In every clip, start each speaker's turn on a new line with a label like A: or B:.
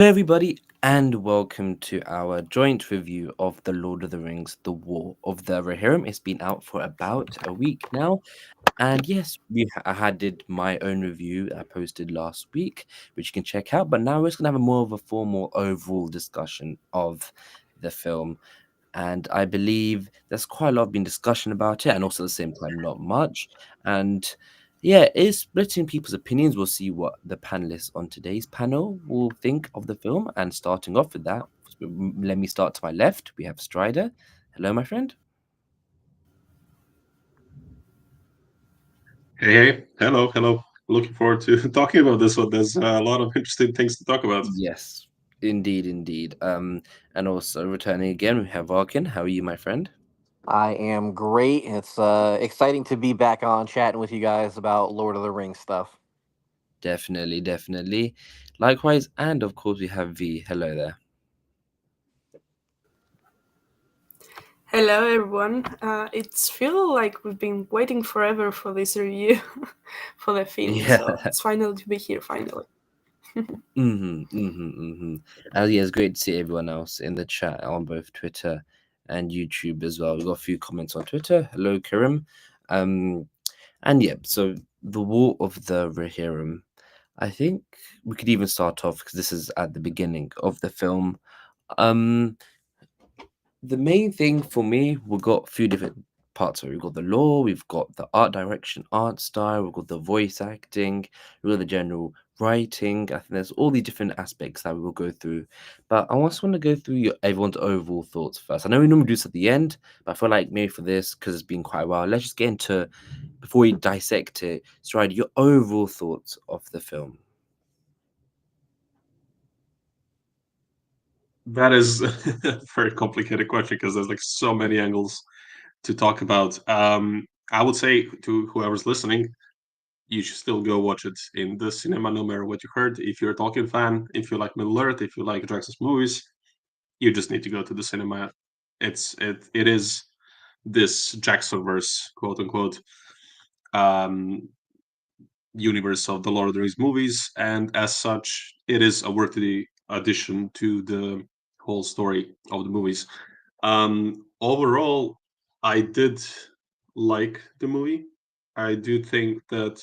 A: Hello, everybody, and welcome to our joint review of The Lord of the Rings: The War of the Rohirrim. It's been out for about a week now, and yes, I had did my own review I posted last week, which you can check out. But now we're just gonna have a more of a formal overall discussion of the film, and I believe there's quite a lot been discussion about it, and also at the same time not much. And yeah, it's splitting people's opinions. We'll see what the panelists on today's panel will think of the film. And starting off with that, let me start to my left. We have Strider. Hello, my friend.
B: Hey, hey, hello, hello. Looking forward to talking about this one. There's a lot of interesting things to talk about.
A: Yes, indeed, indeed. And also returning again, we have Varkin. How are you, my friend?
C: I am great. It's exciting to be back on chatting with you guys about Lord of the Rings stuff.
A: Definitely, definitely. Likewise, and of course, we have V. Hello there.
D: Hello everyone. It's feel like we've been waiting forever for this review for the film,
A: Yeah.
D: so it's final to be here finally.
A: Yeah, it's great to see everyone else in the chat on both Twitter and YouTube as well. We've got a few comments on Twitter. Hello, Karim. Um, and yeah, so the War of the Rohirrim. I think we could even start off because this is at the beginning of the film. Um, the main thing for me, we've got a few different parts. So we've got the lore, we've got the art direction, art style, we've got the voice acting, we've got the general writing. I think there's all the different aspects that we will go through. But I just want to go through everyone's overall thoughts first. I know we normally do this at the end, but I feel like maybe for this, because it's been quite a while, let's just get into, before we dissect it, Stride, your overall thoughts of the film.
B: That is a very complicated question because there's like so many angles to talk about. I would say to whoever's listening, you should still go watch it in the cinema, no matter what you heard. If you're a Tolkien fan, if you like Middle Earth, if you like Drax's movies, you just need to go to the cinema. It is this Jacksonverse, quote unquote, um, universe of the Lord of the Rings movies, and as such, it is a worthy addition to the whole story of the movies. Overall, I did like the movie. I do think that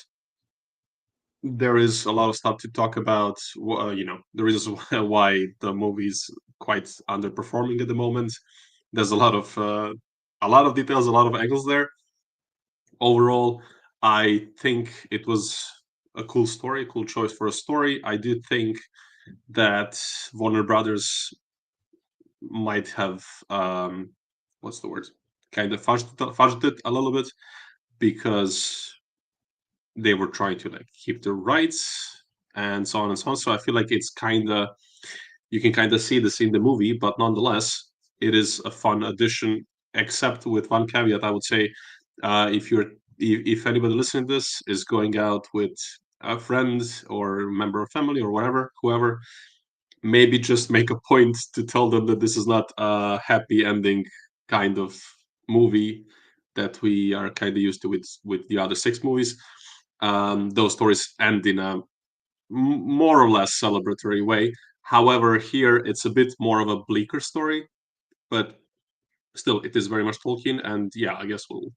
B: there is a lot of stuff to talk about. The reasons why the movie's quite underperforming at the moment. There's a lot of details, a lot of angles there. Overall, I think it was a cool story, a cool choice for a story. I do think that Warner Brothers might have what's the word? Kind of fudged it a little bit because they were trying to like keep the rights and so on and so on. So I feel like it's kind of you can kind of see this in the movie, but nonetheless, it is a fun addition. Except with one caveat, I would say, if you're if anybody listening to this is going out with a friend or member of family or whatever, whoever, maybe just make a point to tell them that this is not a happy ending kind of movie that we are kind of used to with the other six movies. Those stories end in a more or less celebratory way. However, here it's a bit more of a bleaker story, but still, it is very much Tolkien. And yeah, I guess we'll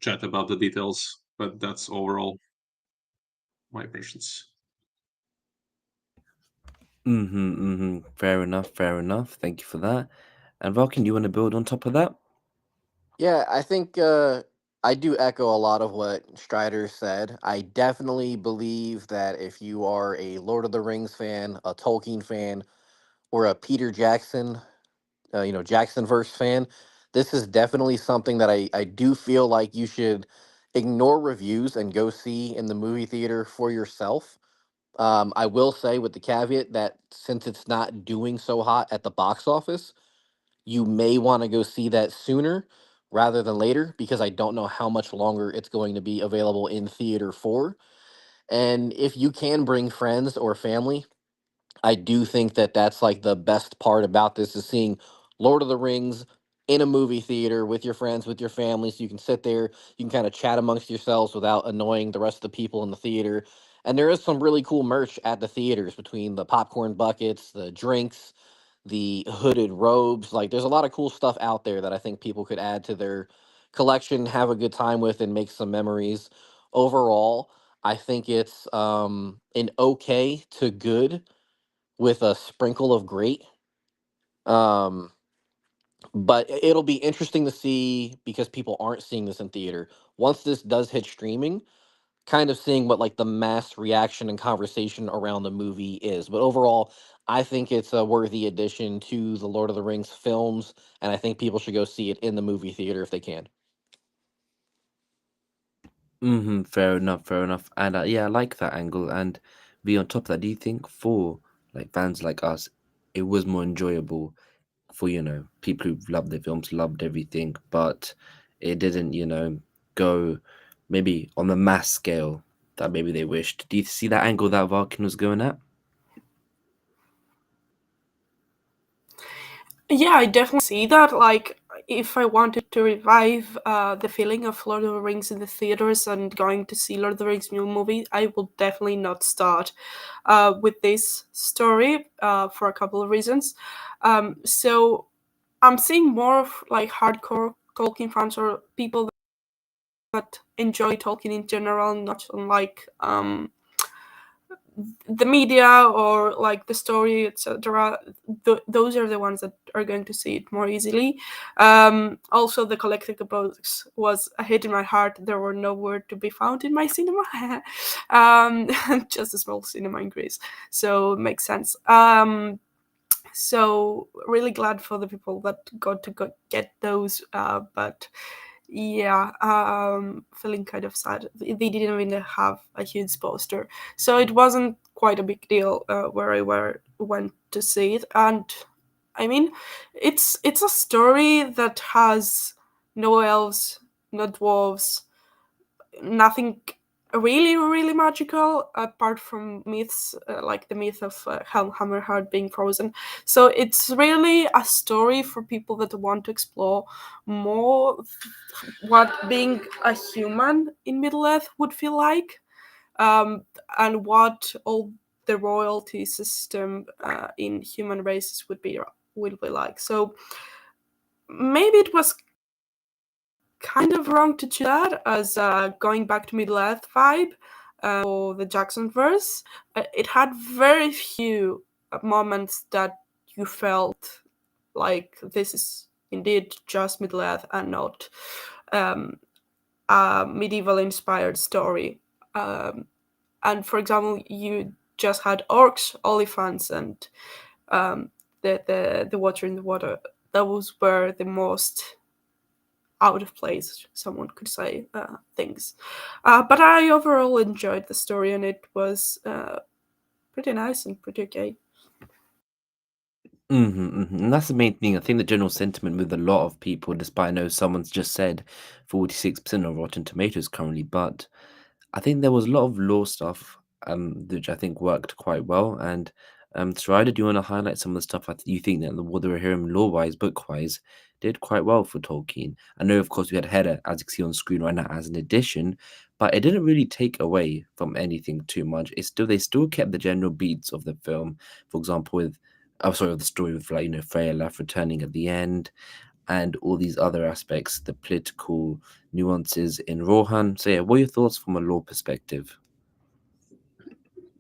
B: chat about the details, but that's overall my impressions.
A: Fair enough, fair enough. Thank you for that. And Vulcan, you want to build on top of that?
C: Yeah, I think I do echo a lot of what Strider said. I definitely believe that if you are a Lord of the Rings fan, a Tolkien fan, or a Peter Jackson, Jackson verse fan, this is definitely something that I do feel like you should ignore reviews and go see in the movie theater for yourself. I will say with the caveat that since it's not doing so hot at the box office, you may want to go see that sooner rather than later because I don't know how much longer it's going to be available in theater for. And if you can bring friends or family, I do think that that's like the best part about this is seeing Lord of the Rings in a movie theater with your friends, with your family, so you can sit there, you can kind of chat amongst yourselves without annoying the rest of the people in the theater. And there is some really cool merch at the theaters between the popcorn buckets, the drinks, the hooded robes. Like there's a lot of cool stuff out there that I think people could add to their collection, have a good time with, and make some memories. Overall, I think it's an okay to good with a sprinkle of great. Um, but it'll be interesting to see because people aren't seeing this in theater. Once this does hit streaming, kind of seeing what like the mass reaction and conversation around the movie is. But overall, I think it's a worthy addition to the Lord of the Rings films, and I think people should go see it in the movie theater if they can.
A: Fair enough, fair enough. And yeah, I like that angle. And be on top of that, do you think for like fans like us, it was more enjoyable for people who loved the films, loved everything, but it didn't go maybe on the mass scale that maybe they wished. Do you see that angle that Varkin was going at?
D: Yeah, I definitely see that. Like, if I wanted to revive the feeling of Lord of the Rings in the theaters and going to see Lord of the Rings new movie, I will definitely not start with this story for a couple of reasons. So I'm seeing more of like hardcore Tolkien fans or people that enjoy Tolkien in general, not unlike the media or like the story, etc. Those are the ones that are going to see it more easily. Also, the collectible books was a hit in my heart. There were nowhere to be found in my cinema. Just a small cinema in Greece, so it makes sense. So really glad for the people that got to get those, but yeah, feeling kind of sad. They didn't even have a huge poster, so it wasn't quite a big deal where went to see it. And I mean, it's a story that has no elves, no dwarves, nothing really magical apart from myths, like the myth of Hammerheart being frozen. So it's really a story for people that want to explore more what being a human in Middle Earth would feel like, um, and what all the royalty system in human races would be like. So maybe it was kind of wrong to choose that as going back to Middle Earth vibe or the Jackson verse. It had very few moments that you felt like this is indeed just Middle Earth and not um, a medieval inspired story. And for example, you just had orcs, oliphants, and the water in the water. Those were the most out of place, someone could say, things. But I overall enjoyed the story, and it was pretty nice and pretty okay.
A: And that's the main thing. I think the general sentiment with a lot of people, despite I know someone's just said 46% of Rotten Tomatoes currently, but I think there was a lot of lore stuff, which I think worked quite well. And Strider, do you want to highlight some of the stuff you think that the Rohirrim lore-wise, book-wise, did quite well for Tolkien? I know, of course, we had Hedda, as you can see on screen right now, as an addition, but it didn't really take away from anything too much. They still kept the general beats of the film. For example, with the story with like Freya Laf returning at the end, and all these other aspects, the political nuances in Rohan. So yeah, what are your thoughts from a law perspective?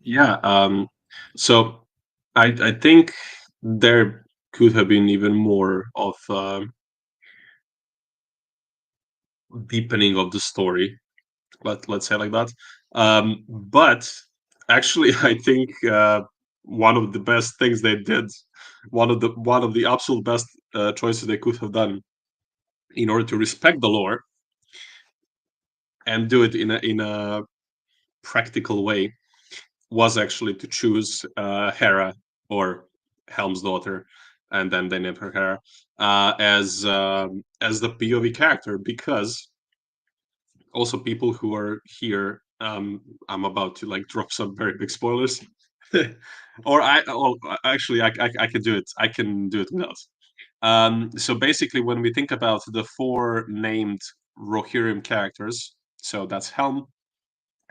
B: Yeah. So I think there could have been even more of deepening of the story. Let's say like that. But actually, I think one of the best things they did, one of the absolute best choices they could have done in order to respect the lore and do it in a practical way was actually to choose Hera, or Helm's daughter, and then they named her Hera as the POV character, because also people who are here, I'm about to like drop some very big spoilers. Or actually I can do it. I can do it without. So basically, when we think about the four named Rohirrim characters, so that's Helm,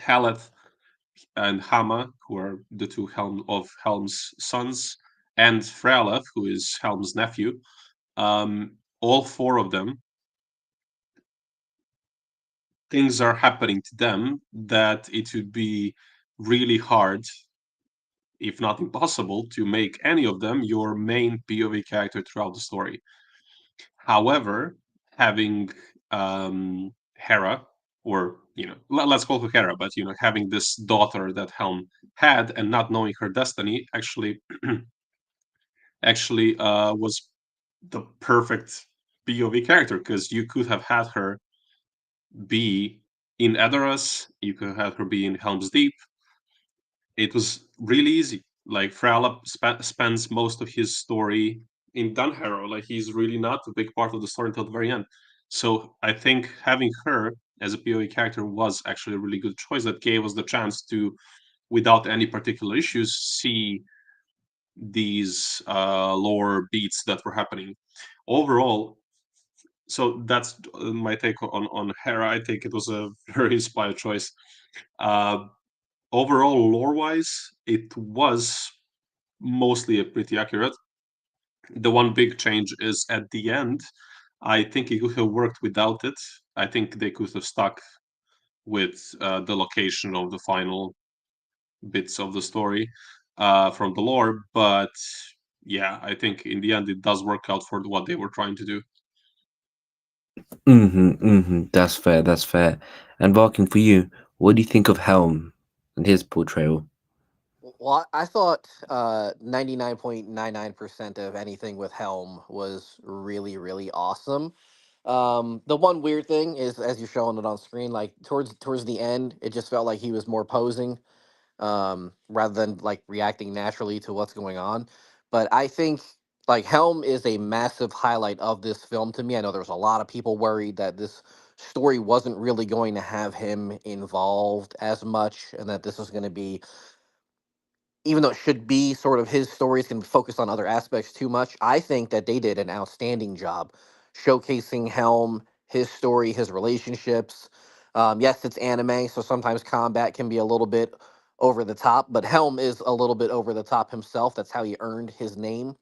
B: Haleth, and Hama, who are the two Helm's sons, and Frealef, who is Helm's nephew. All four of them, things are happening to them that it would be really hard, if not impossible, to make any of them your main POV character throughout the story. However, having Hera, or let's call her Hera, but having this daughter that Helm had and not knowing her destiny actually was the perfect POV character, because you could have had her be in Edoras, you could have her be in Helm's Deep. It was really easy. Like Frala spends most of his story in Dunharrow. Like he's really not a big part of the story until the very end. So I think having her as a POE character was actually a really good choice that gave us the chance to, without any particular issues, see these lore beats that were happening. Overall, so that's my take on Hera. I think it was a very inspired choice. Uh, Overall, lore-wise, it was mostly pretty accurate. The one big change is at the end. I think it could have worked without it. I think they could have stuck with the location of the final bits of the story from the lore. But yeah, I think in the end it does work out for what they were trying to do.
A: That's fair. That's fair. And Barking, for you, what do you think of Helm and his portrayal?
C: Well, I thought 99.99% of anything with Helm was really, really awesome. The one weird thing is, as you're showing it on screen, like towards the end, it just felt like he was more posing, rather than like reacting naturally to what's going on. But I think like Helm is a massive highlight of this film to me. I know there was a lot of people worried that this story wasn't really going to have him involved as much, and that this was going to be, even though it should be sort of his stories can focus on other aspects too much. I think that they did an outstanding job showcasing Helm, his story, his relationships. Yes, it's anime, so sometimes combat can be a little bit over the top, but Helm is a little bit over the top himself. That's how he earned his name.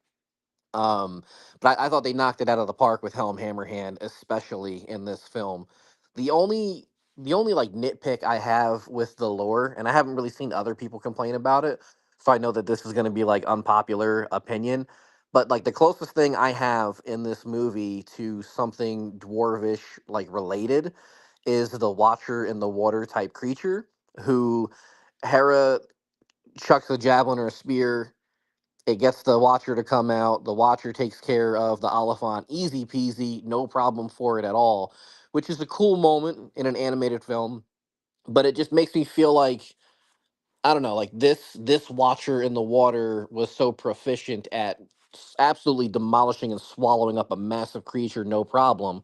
C: But I thought they knocked it out of the park with Helm Hammerhand, especially in this film. The only the only like nitpick I have with the lore, and I haven't really seen other people complain about it, so I know that this is going to be like unpopular opinion. But like the closest thing I have in this movie to something dwarvish like related is the Watcher in the Water type creature who Hera chucks a javelin or a spear. It gets the Watcher to come out. The Watcher takes care of the Oliphant, easy peasy, no problem for it at all, which is a cool moment in an animated film. But it just makes me feel like, I don't know, like this Watcher in the water was so proficient at absolutely demolishing and swallowing up a massive creature, no problem.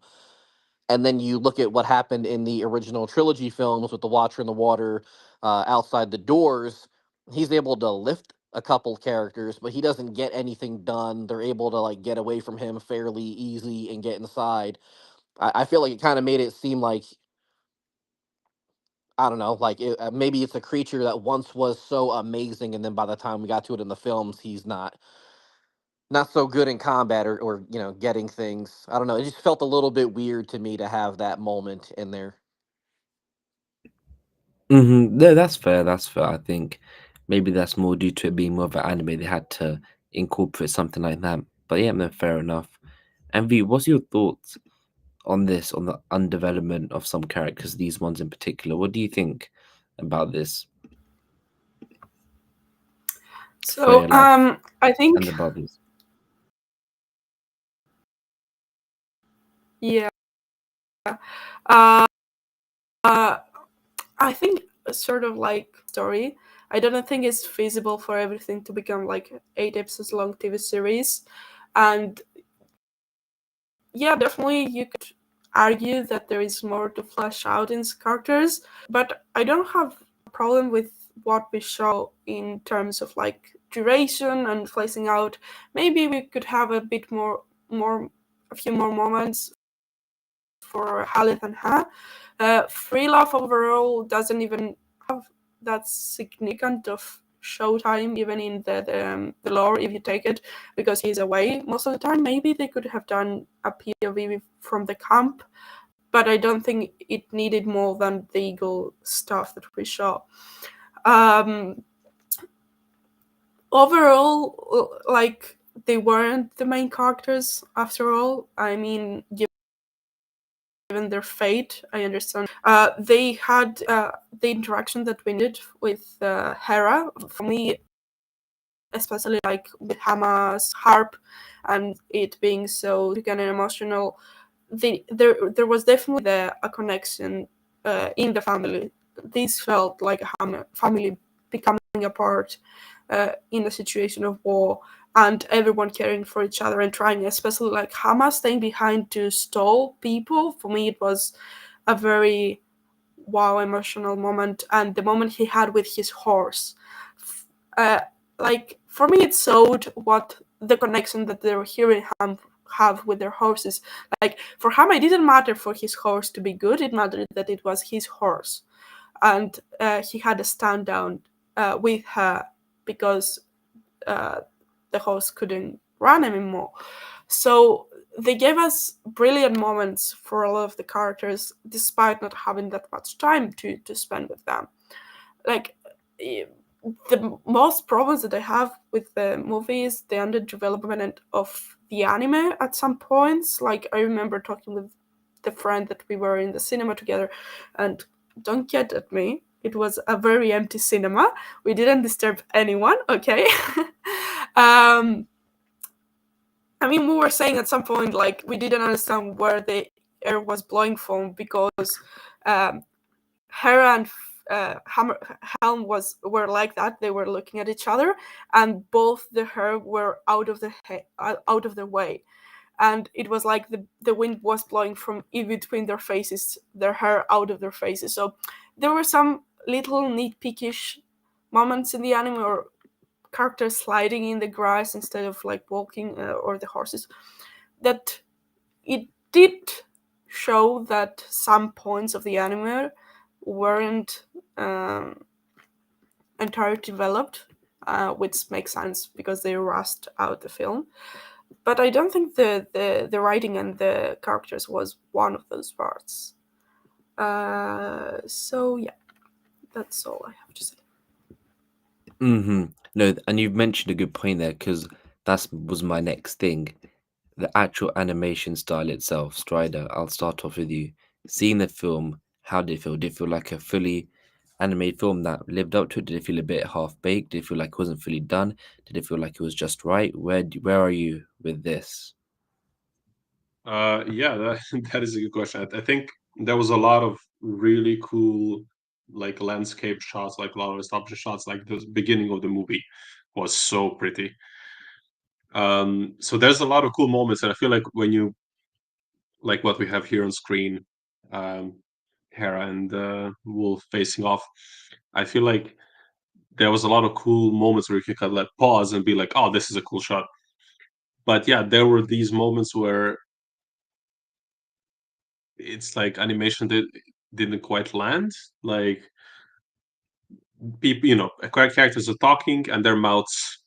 C: And then you look at what happened in the original trilogy films with the Watcher in the Water, outside the doors. He's able to lift a couple characters, but he doesn't get anything done. They're able to like get away from him fairly easy and get inside. I feel like it kind of made it seem like, I don't know, like maybe it's a creature that once was so amazing, and then by the time we got to it in the films, he's not so good in combat, or getting things. I don't know. It just felt a little bit weird to me to have that moment in there.
A: No, that's fair. That's fair. I think maybe that's more due to it being more of an anime. They had to incorporate something like that. But yeah, no, fair enough. And V, what's your thoughts on this, on the undevelopment of some characters, these ones in particular? What do you think about this
D: So
A: Freyalaf
D: I
A: and
D: think,
A: the brothers?
D: yeah, uh, I think sort of like story. I don't think it's feasible for everything to become like 8 episodes long TV series, and yeah, definitely you could argue that there is more to flesh out in characters, but I don't have a problem with what we show in terms of like duration and fleshing out. Maybe we could have a bit more, a few more moments for Haleth and Ha. Free Love overall doesn't even have that's significant of showtime, even in the lore, if you take it, because he's away most of the time. Maybe they could have done a POV from the camp, but I don't think it needed more than the eagle stuff that we saw. Um, Overall, like, they weren't the main characters after all. I mean, given their fate, I understand. They had the interaction that we did with Hera. For me, especially like with Hama's harp and it being so significant and emotional, there was definitely a connection in the family. This felt like a family becoming apart in a situation of war, and everyone caring for each other and trying, especially like Hama staying behind to stall people. For me, it was a very wow emotional moment, and the moment he had with his horse, uh, like for me, it showed what the connection that the Rohirrim have with their horses. Like for Hama, it didn't matter for his horse to be good; it mattered that it was his horse, and he had to stand down with her because uh, the horse couldn't run anymore. So they gave us brilliant moments for a lot of the characters, despite not having that much time to spend with them. Like the most problems that I have with the movie is the underdevelopment of the anime at some points. Like I remember talking with the friend that we were in the cinema together, and don't get at me. It was a very empty cinema. We didn't disturb anyone, okay? um, I mean, we were saying at some point, like, we didn't understand where the air was blowing from because um, Hera and Helm were like that. They were looking at each other, and both the hair were out of their way, and it was like the wind was blowing from in between their faces, their hair out of their faces. So there were some little nitpickish moments in the anime, or characters sliding in the grass instead of like walking, or the horses, that it did show that some points of the anime weren't um, entirely developed, which makes sense because they rushed out the film. But I don't think the writing and the characters was one of those parts. So yeah, that's all I have to say.
A: Mm-hmm. No, and you've mentioned a good point there because that was my next thing. The actual animation style itself, Strider. I'll start off with you. Seeing the film, how did it feel? Did it feel like a fully animated film that lived up to it? Did it feel a bit half baked? Did it feel like it wasn't fully done? Did it feel like it was just right? Where are you with this?
B: Yeah, that, that is a good question. I think there was a lot of really cool, like landscape shots, like a lot of established shots. Like the beginning of the movie was so pretty. So there's a lot of cool moments, and I feel like when you like what we have here on screen, um, Hera and Wolf facing off, I feel like there was a lot of cool moments where you could like pause and be like, "Oh, this is a cool shot." But yeah, there were these moments where it's like animation that didn't quite land. Like people, characters are talking and their mouths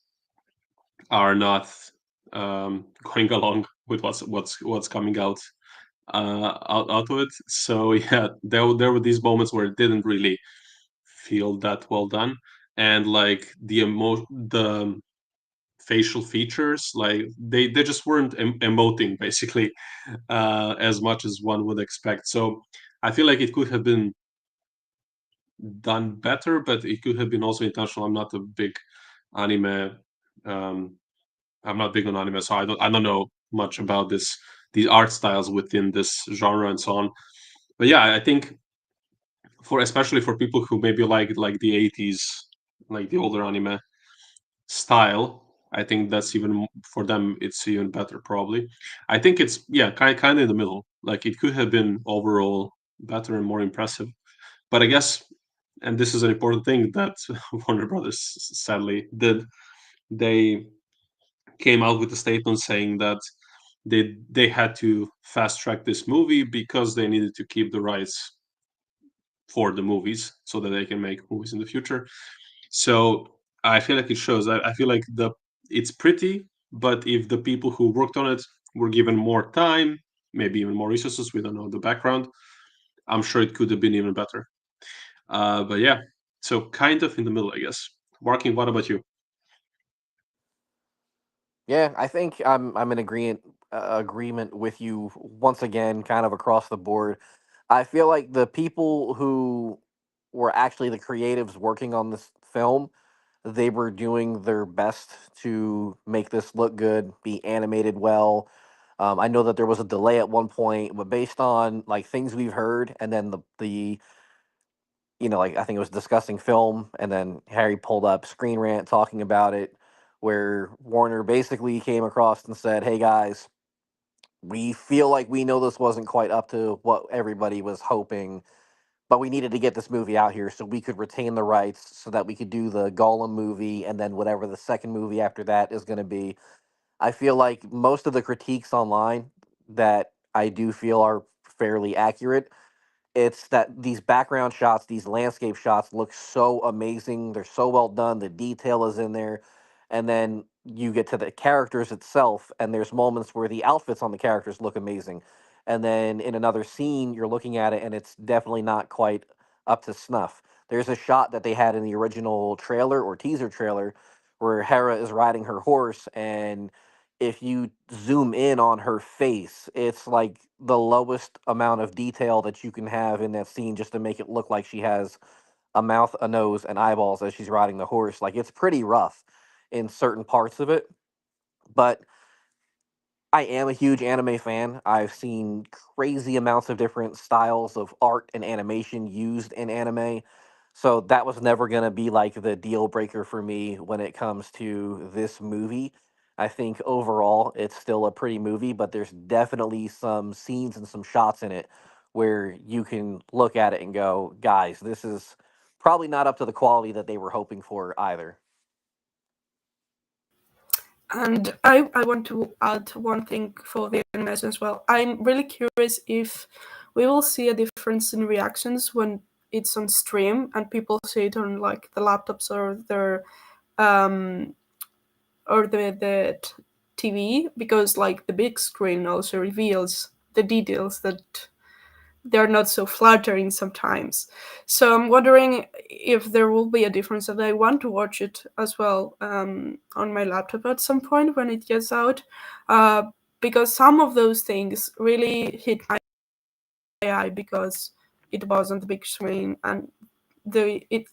B: are not going along with what's coming out of it. So yeah, there were these moments where it didn't really feel that well done, and like the facial features, like they just weren't emoting basically as much as one would expect. So I feel like it could have been done better, but it could have been also intentional. I'm not a big anime. Um, I'm not big on anime, so I don't know much about these art styles within this genre and so on. But yeah, I think for especially for people who maybe like the 80s, like the older anime style, I think that's even for them it's even better probably. I think it's yeah, kind of in the middle. Like it could have been overall better and more impressive. But I guess, and this is an important thing that Warner Brothers sadly did, they came out with a statement saying that they had to fast track this movie because they needed to keep the rights for the movies so that they can make movies in the future. So I feel like it shows. I feel like the it's pretty, but if the people who worked on it were given more time, maybe even more resources, we don't know the background, I'm sure it could have been even better. But yeah, so kind of in the middle, I guess. Marking, what about you?
C: Yeah, I think I'm in agreement with you once again, kind of across the board. I feel like the people who were actually the creatives working on this film, they were doing their best to make this look good, be animated well. I know that there was a delay at one point, but based on like things we've heard, and then the like I think it was discussing film, and then Harry pulled up Screen Rant talking about it, where Warner basically came across and said, "Hey guys, we feel like we know this wasn't quite up to what everybody was hoping, but we needed to get this movie out here so we could retain the rights, so that we could do the Gollum movie, and then whatever the second movie after that is going to be." I feel like most of the critiques online that I do feel are fairly accurate, it's that these background shots, these landscape shots look so amazing. They're so well done. The detail is in there. And then you get to the characters itself, and there's moments where the outfits on the characters look amazing. And then in another scene, you're looking at it, and it's definitely not quite up to snuff. There's a shot that they had in the original trailer or teaser trailer where Hera is riding her horse, and if you zoom in on her face, it's like the lowest amount of detail that you can have in that scene just to make it look like she has a mouth, a nose, and eyeballs as she's riding the horse. Like it's pretty rough in certain parts of it. But I am a huge anime fan. I've seen crazy amounts of different styles of art and animation used in anime. So that was never going to be like the deal breaker for me when it comes to this movie. I think overall it's still a pretty movie, but there's definitely some scenes and some shots in it where you can look at it and go, guys, this is probably not up to the quality that they were hoping for either.
D: And I want to add one thing for the animation as well. I'm really curious if we will see a difference in reactions when it's on stream and people see it on like the laptops or their um or the TV, because like the big screen also reveals the details that they're not so flattering sometimes. So I'm wondering if there will be a difference, and I want to watch it as well on my laptop at some point when it gets out, uh, because some of those things really hit my eye because it was on the big screen, and it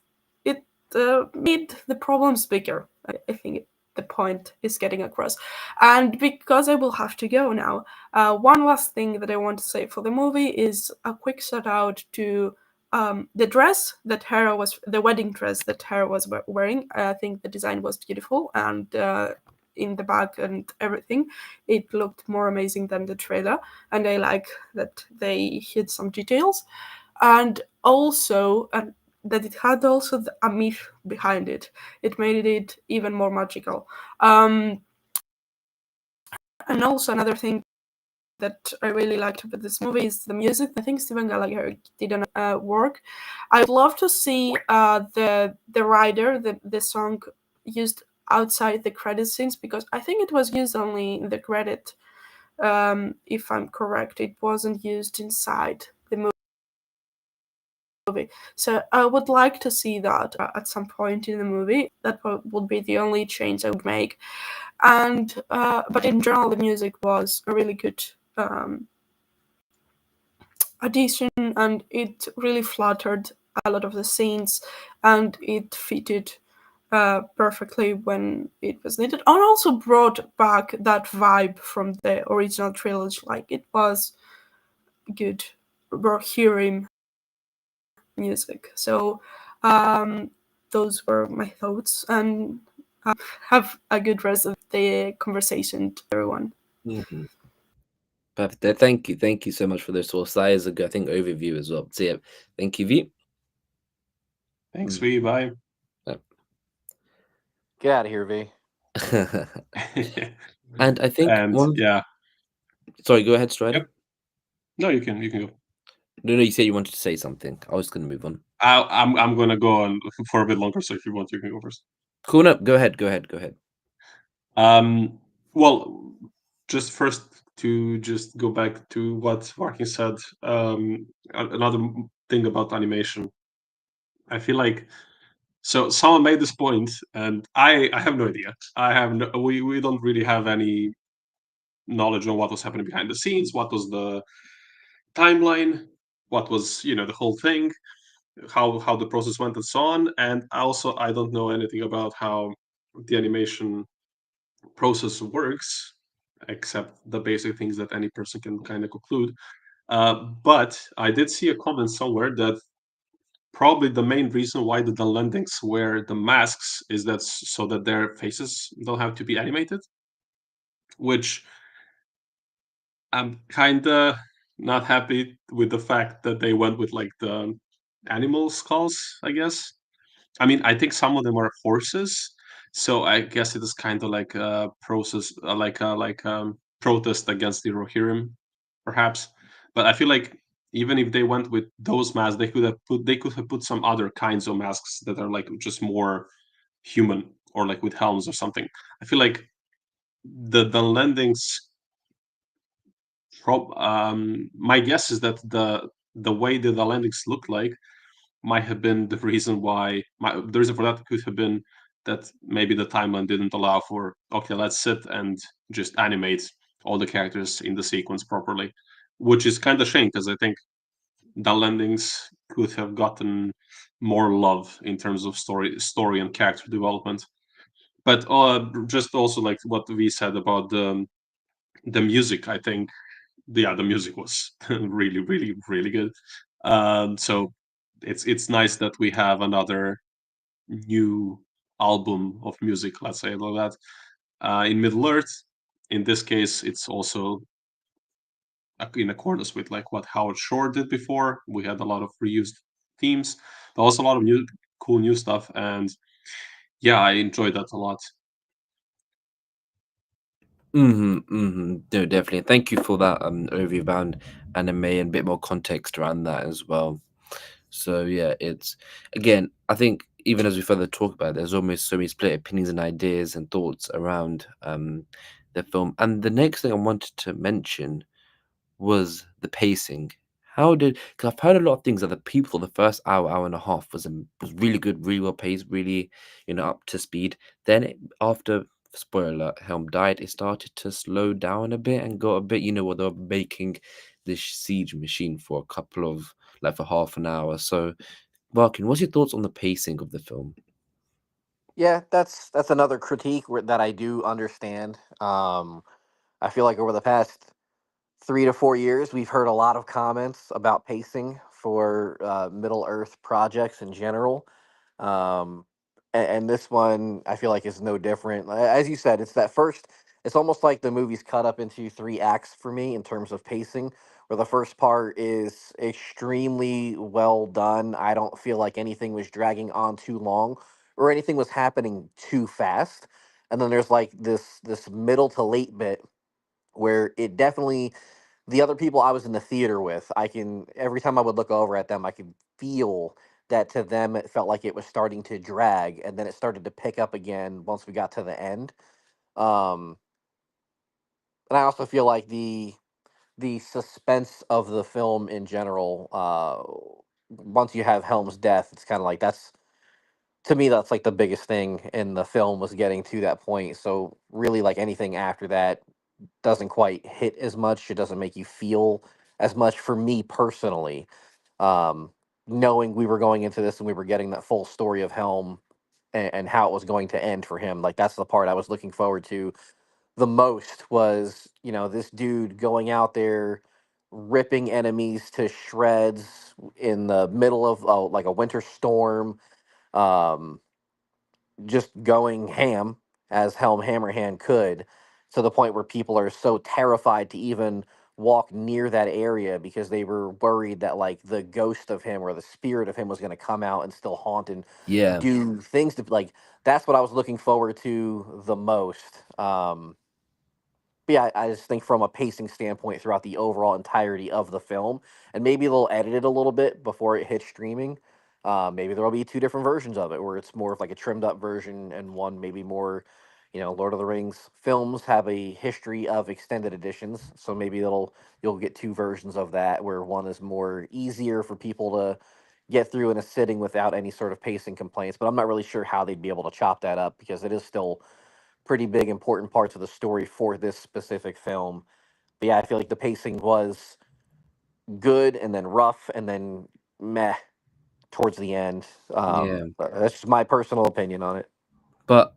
D: made the problems bigger. I think the point is getting across. And because I will have to go now, one last thing that I want to say for the movie is a quick shout out to the dress that Hera was, the wedding dress that Hera was wearing. I think the design was beautiful, and in the back and everything, it looked more amazing than the trailer. And I like that they hid some details, and also that it had also a myth behind it. It made it even more magical. And also another thing that I really liked about this movie is the music. I think Stephen Gallagher did an work. I would love to see the writer, the song used outside the credit scenes, because I think it was used only in the credit. If I'm correct, it wasn't used inside the movie. So I would like to see that at some point in the movie. That would be the only change I would make. And but in general, the music was a really good addition, and it really flattered a lot of the scenes, and it fitted perfectly when it was needed, and also brought back that vibe from the original trilogy. Like it was good Rohirrim music. So those were my thoughts, and have a good rest of the conversation to everyone.
A: Mhm. Perfect. Thank you so much for this source. That is a good, I think, overview as well. So yeah, thank you, V.
B: Thanks, V. Bye.
C: Get out of here, V.
A: And I think
B: And
A: one.
B: yeah,
A: Sorry, go ahead, Strider.
B: yep. No, you can go.
A: No, no, you said you wanted to say something. I was going to move on.
B: I'm gonna go on for a bit longer. So if you want, you can go first.
A: Cool. No, go ahead. Go ahead. Go ahead.
B: Um, well, just first to just go back to what Martin said. Another thing about animation, I feel like so someone made this point, and I have no idea. I have no, we don't really have any knowledge on what was happening behind the scenes, what was the timeline, what was the whole thing, how the process went, and so on. And also, I don't know anything about how the animation process works, except the basic things that any person can kind of conclude. But I did see a comment somewhere that probably the main reason why the Dunlendings wear the masks is that so that their faces don't have to be animated, which I'm kind of not happy with the fact that they went with like the animal skulls, I guess. I mean, I think some of them are horses, so I guess it is kind of like a process, protest against the Rohirrim, perhaps. But I feel like even if they went with those masks, they could have put some other kinds of masks that are like just more human or like with helms or something. I feel like the landings. My guess is that the way that the landings look like might have been the reason why the reason for that could have been that maybe the timeline didn't allow for okay, let's sit and just animate all the characters in the sequence properly, which is kind of shame because I think the landings could have gotten more love in terms of story and character development. But just also like what we said about the music, I think the music was really, really, really good. So it's nice that we have another new album of music, let's say like that, in Middle Earth. In this case, it's also in accordance with like what Howard Shore did before. We had a lot of reused themes, but also a lot of new cool new stuff, and yeah, I enjoyed that a lot.
A: Mm-hmm, mm-hmm. No, definitely. Thank you for that overview about anime and a bit more context around that as well. So yeah, it's again, I think even as we further talk about it, there's almost so many split opinions and ideas and thoughts around the film. And the next thing I wanted to mention was the pacing. How did? Because I've heard a lot of things that the people for the first hour, hour and a half was really good, really well paced, really up to speed. Then after spoiler alert, Helm died, it started to slow down a bit and got a bit. What they were making this siege machine for a couple of like for half an hour. So, Barkin, what's your thoughts on the pacing of the film?
C: Yeah, that's another critique that I do understand. I feel like over the past 3 to 4 years, we've heard a lot of comments about pacing for Middle Earth projects in general. Um, and this one, I feel like, is no different. As you said, it's that first, it's almost like the movie's cut up into three acts for me in terms of pacing, where the first part is extremely well done. I don't feel like anything was dragging on too long or anything was happening too fast. And then there's like this middle to late bit where it definitely, the other people I was in the theater with, I can, every time I would look over at them, I could feel that to them it felt like it was starting to drag, and then it started to pick up again once we got to the end. Um, and I also feel like the suspense of the film in general, once you have Helm's death, it's kind of like that's, to me, that's like the biggest thing in the film, was getting to that point. So really, like anything after that doesn't quite hit as much. It doesn't make you feel as much for me personally. Um, Knowing we were going into this and we were getting that full story of Helm and how it was going to end for him, like that's the part I was looking forward to the most, was, this dude going out there ripping enemies to shreds in the middle of like a winter storm, um, just going ham as Helm Hammerhand could, to the point where people are so terrified to even walk near that area because they were worried that like the ghost of him or the spirit of him was going to come out and still haunt and
A: Yeah.
C: do things to, like, that's what I was looking forward to the most. But yeah, I just think from a pacing standpoint throughout the overall entirety of the film, and maybe they'll edit it a little bit before it hits streaming. Maybe there'll be two different versions of it, where it's more of like a trimmed up version, and one maybe more, Lord of the Rings films have a history of extended editions, so maybe you'll get two versions of that, where one is more easier for people to get through in a sitting without any sort of pacing complaints. But I'm not really sure how they'd be able to chop that up because it is still pretty big, important parts of the story for this specific film. But yeah, I feel like the pacing was good and then rough and then meh towards the end.
A: Yeah,
C: But that's just my personal opinion on it.
A: but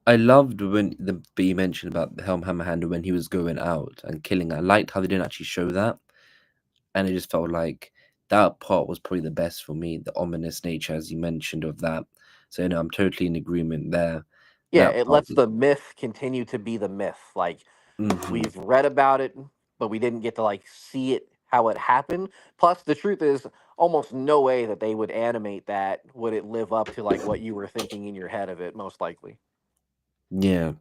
A: I loved when but you mentioned about the Helm Hammerhander when he was going out and killing. I liked how they didn't actually show that, and it just felt like that part was probably the best for me. The ominous nature, as you mentioned, of that. So I'm totally in agreement there.
C: Yeah,
A: That
C: it
A: part
C: lets
A: was.
C: the myth continue to be the myth. Like
A: Hmm.
C: we've read about it, but we didn't get to like see it how it happened. Plus, the truth is, almost no way that they would animate that would it live up to like what you were thinking in your head of it. Most likely.
A: Yeah.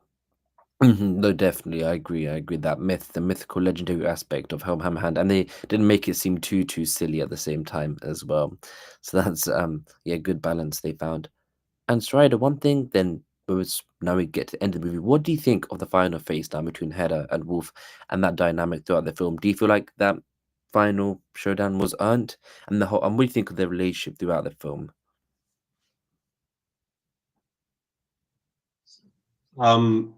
A: No, definitely, I agree. I agree that the mythical, legendary aspect of Helm Hammerhand, and they didn't make it seem too silly at the same time as well. So that's yeah, good balance they found. And Strider, one thing then was now we get to the end of the movie. What do you think of the final face down between Hedda and Wolf and that dynamic throughout the film? Do you feel like that final showdown was earned? And the whole and what do you think of their relationship throughout the film?
B: Um,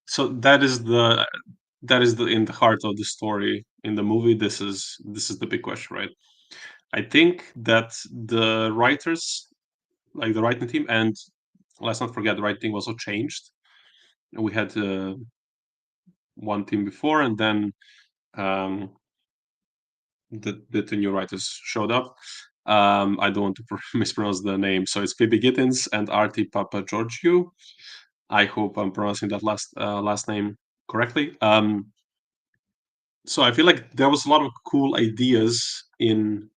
B: so that is the in the heart of the story in the movie. This is the big question, right? I think that the writers, like the writing team, and let's not forget the writing team also changed. We had one team before, and then um, the two new writers showed up. I don't want to mispronounce the name, so it's Phoebe Gittins and Artie Papageorgiou. I hope I'm pronouncing that last name correctly. So I feel like there was a lot of cool ideas in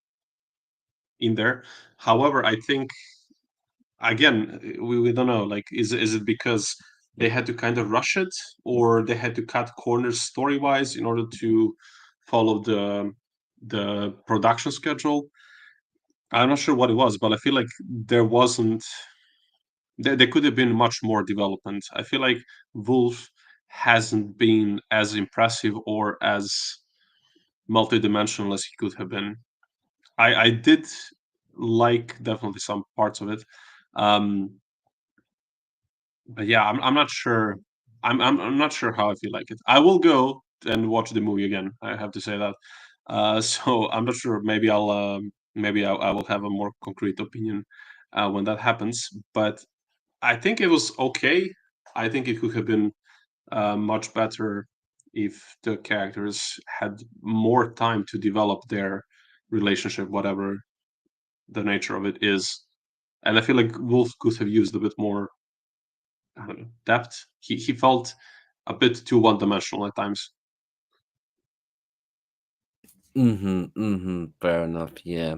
B: there. However, I think again we don't know. Like, is it because they had to kind of rush it, or they had to cut corners story wise in order to follow the production schedule? I'm not sure what it was, but I feel like there wasn't. There could have been much more development. I feel like Wolf hasn't been as impressive or as multidimensional as he could have been. I did like definitely some parts of it, um, but yeah, I'm not sure. I'm not sure how I feel like it. I will go and watch the movie again. I have to say that. So I'm not sure. Maybe I will have a more concrete opinion when that happens. But I think it was okay. I think it could have been much better if the characters had more time to develop their relationship, whatever the nature of it is. And I feel like Wolf could have used a bit more, I don't know, depth. He felt a bit too one dimensional at times.
A: Fair enough. Yeah.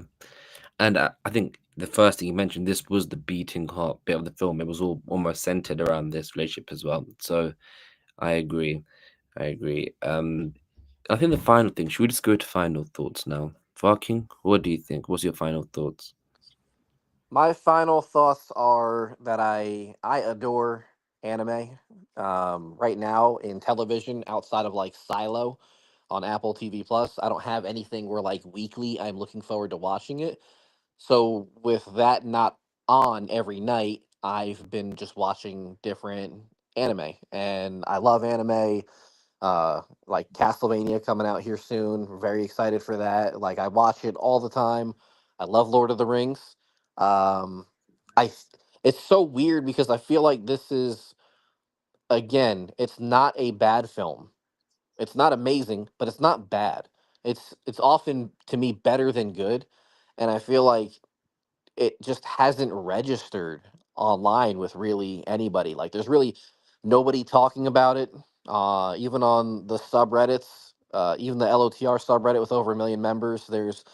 A: And I think the first thing you mentioned, this was the beating heart bit of the film. It was all almost centered around this relationship as well. So I agree. I agree. I think the final thing, should we just go to final thoughts now? Farking, what do you think? What's your final thoughts?
C: My final thoughts are that I adore anime. Right now in television, outside of like Silo on Apple TV Plus, I don't have anything where like weekly I'm looking forward to watching it. So with that not on every night, I've been just watching different anime, and I love anime. Like Castlevania coming out here soon. Very excited for that. Like I watch it all the time. I love Lord of the Rings. Um, I it's so weird because I feel like this is again, it's not a bad film. It's not amazing, but it's not bad. It's often to me better than good, and I feel like it just hasn't registered online with really anybody. Like there's really nobody talking about it. Even on the subreddits, even the LOTR subreddit with over 1 million members, there's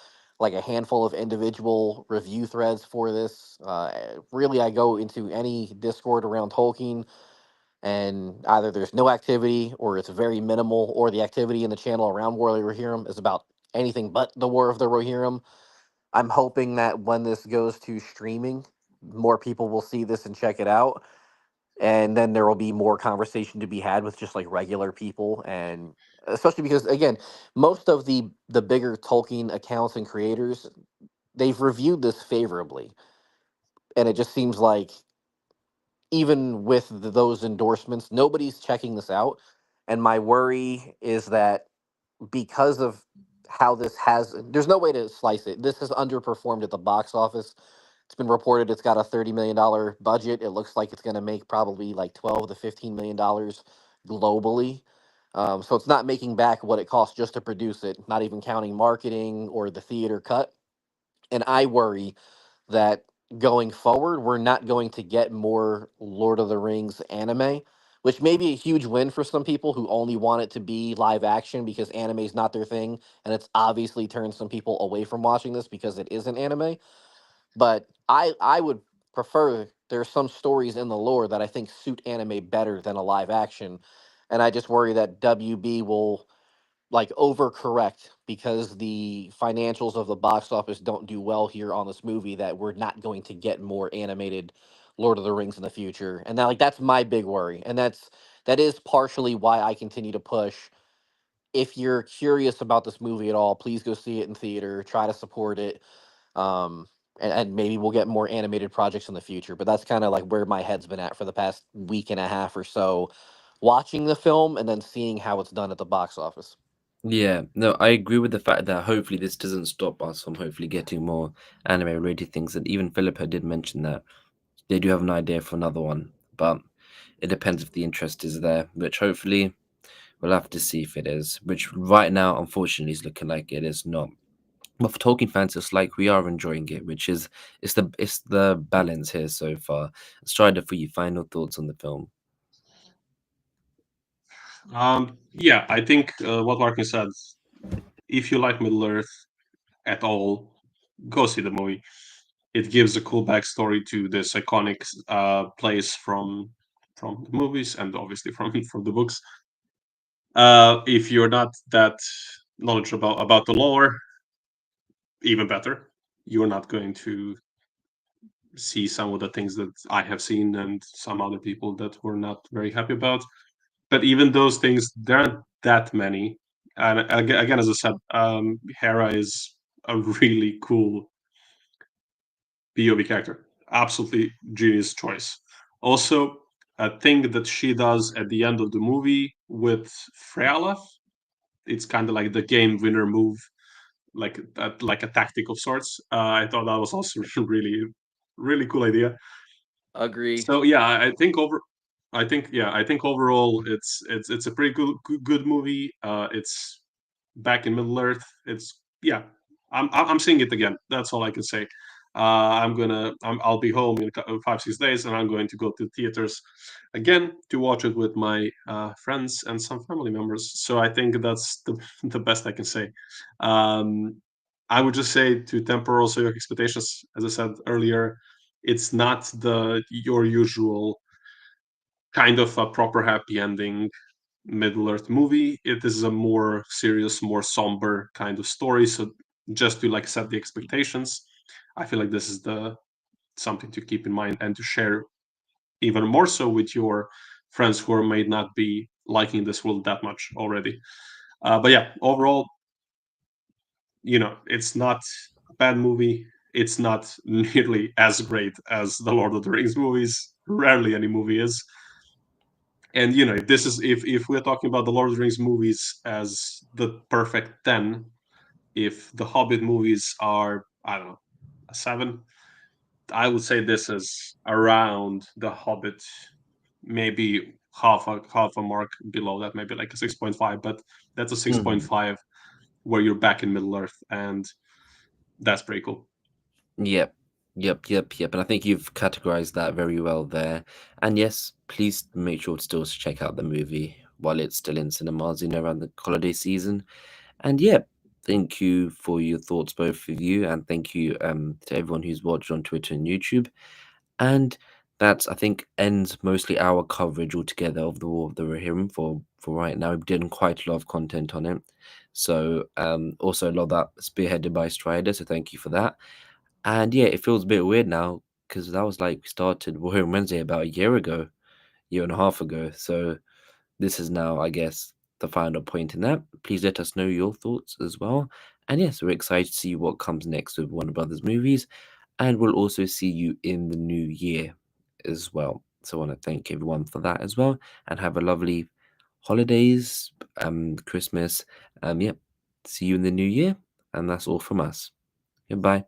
C: like a handful of individual review threads for this. Really, I go into any Discord around Tolkien, and either there's no activity or it's very minimal, or the activity in the channel around War of the Rohirrim is about anything but the War of the Rohirrim. I'm hoping that when this goes to streaming, more people will see this and check it out, and then there will be more conversation to be had with just like regular people. And especially because, again, most of the bigger Tolkien accounts and creators, they've reviewed this favorably, and it just seems like even with those endorsements, nobody's checking this out. And my worry is that because of how this has, there's no way to slice it. This has underperformed at the box office. It's been reported it's got a $30 million budget. It looks like it's going to make probably like 12 to $15 million globally. So it's not making back what it costs just to produce it, not even counting marketing or the theater cut. And I worry that going forward, we're not going to get more Lord of the Rings anime, which may be a huge win for some people who only want it to be live action because anime is not their thing. And it's obviously turned some people away from watching this because it isn't anime. But I would prefer, there's some stories in the lore that I think suit anime better than a live action. And I just worry that WB will like overcorrect because the financials of the box office don't do well here on this movie, that we're not going to get more animated Lord of the Rings in the future. And that, like, that's my big worry. And that is partially why I continue to push. If you're curious about this movie at all, please go see it in theater, try to support it. um and maybe we'll get more animated projects in the future. But that's kind of like where my head's been at for the past week and a half or so, watching the film and then seeing how it's done at the box office.
A: Yeah, no, I agree with the fact that hopefully this doesn't stop us from hopefully getting more anime related things. And even Philippa did mention that they do have an idea for another one, but it depends if the interest is there, which hopefully we'll have to see if it is, which right now, unfortunately, is looking like it is not. But for Tolkien fans, it's like we are enjoying it, which is it's the balance here so far. Strider, for you, final thoughts on the film.
B: Yeah, I think what Martin said. If you like Middle Earth at all, go see the movie. It gives a cool backstory to this iconic place from the movies and obviously from from the books. If you're not that knowledgeable about the lore, even better. You're not going to see some of the things that I have seen and some other people that were not very happy about. But even those things, there aren't that many. And again, as I said, Hera is a really cool POV character. Absolutely genius choice. Also, a thing that she does at the end of the movie with Freya, it's kind of like the game winner move, like a tactic of sorts. I thought that was also really, really cool idea.
C: Agree.
B: So yeah, I think overall it's a pretty good movie. It's back in Middle Earth. It's yeah, I'm seeing it again. That's all I can say. I'll be home in 5 6 days, and I'm going to go to theaters again to watch it with my friends and some family members. So I think that's the the best I can say. Um, I would just say to temper also your expectations. As I said earlier, it's not the your usual kind of a proper happy ending Middle Earth movie. It is a more serious, more somber kind of story. So just to like set the expectations, I feel like this is the something to keep in mind and to share even more so with your friends who may not be liking this world that much already. But yeah, overall, it's not a bad movie. It's not nearly as great as the Lord of the Rings movies. Rarely any movie is. And if this is if we're talking about the Lord of the Rings movies as the perfect 10, if the Hobbit movies are, I don't know, a 7, I would say this is around the Hobbit, maybe half a mark below that, maybe like a 6.5, but that's a
A: Mhm.
B: 6.5 where you're back in Middle Earth, and that's pretty cool.
A: Yep, yep. And I think you've categorized that very well there. And yes, please make sure to still check out the movie while it's still in cinemas, around the holiday season. And yeah, thank you for your thoughts, both of you, and thank you to everyone who's watched on Twitter and YouTube. And That's, I think, ends mostly our coverage altogether of the War of the Rohirrim for right now. We've done quite a lot of content on it. So also a lot of that spearheaded by Strider, so thank you for that. And yeah, it feels a bit weird now because that was like we started Warhammer Wednesday about a year ago, year and a half ago. So this is now, I guess, the final point in that. Please let us know your thoughts as well. And yes, we're excited to see what comes next with Warner Brothers movies. And we'll also see you in the new year as well. So I want to thank everyone for that as well. And have a lovely holidays, Christmas. Yeah. See you in the new year. And that's all from us. Goodbye.